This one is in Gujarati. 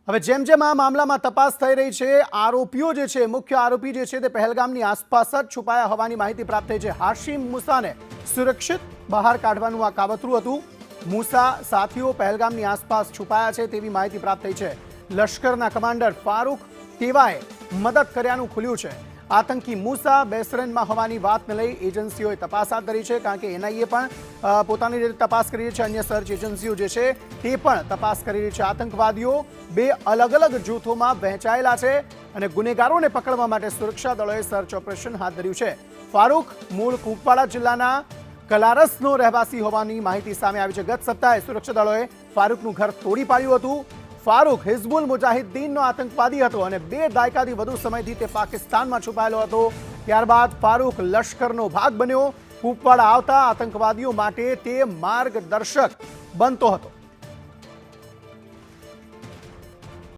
હવે જેમ જેમ આ મામલામાં તપાસ થઈ રહી છે, આરોપીઓ જે છે, મુખ્ય આરોપી જે છે તે પહેલગામની આસપાસ જ છુપાયા હોવાની માહિતી પ્રાપ્ત થઈ છે। હાશિમ મૂસાને સુરક્ષિત બહાર કાઢવાનું આ કાવતરું હતું। મૂસા સાથીઓ પહેલગામની આસપાસ છુપાયા છે તેવી માહિતી પ્રાપ્ત થઈ છે। લશ્કરના કમાન્ડર ફારૂક તેવાએ મદદ કર્યાનું ખુલ્યું છે। આતંકી મૂસા બેસરેનમાં હોવાની વાતને લઈ એજન્સીઓએ તપાસ હાથ ધરી છે, કારણ કે એનઆઈએ પણ પોતાની રીતે તપાસ કરી રહી છે। અન્ય સર્ચ એજન્સીઓ જે છે તે પણ તપાસ કરી રહી છે। આતંકવાદીઓ બે અલગ અલગ જૂથોમાં વહેંચાયેલા છે અને ગુનેગારોને પકડવા માટે સુરક્ષા દળોએ સર્ચ ઓપરેશન હાથ ધર્યું છે। ફારૂક મૂળ કુપવાડા જિલ્લાના કલારસનો રહેવાસી હોવાની માહિતી સામે આવી છે। ગત સપ્તાહે સુરક્ષા દળોએ ફારૂકનું ઘર તોડી પાડ્યું હતું। ફારૂક હિઝબુલ મુજાહિદ્દીનનો આતંકવાદી હતો અને 2 દાયકાથી વધુ સમયથી તે પાકિસ્તાનમાં છુપાયેલો હતો। ત્યારબાદ ફારૂક લશ્કરનો ભાગ બન્યો। કુપવાડા આવતા આતંકવાદીઓ માટે તે માર્ગદર્શક બનતો હતો।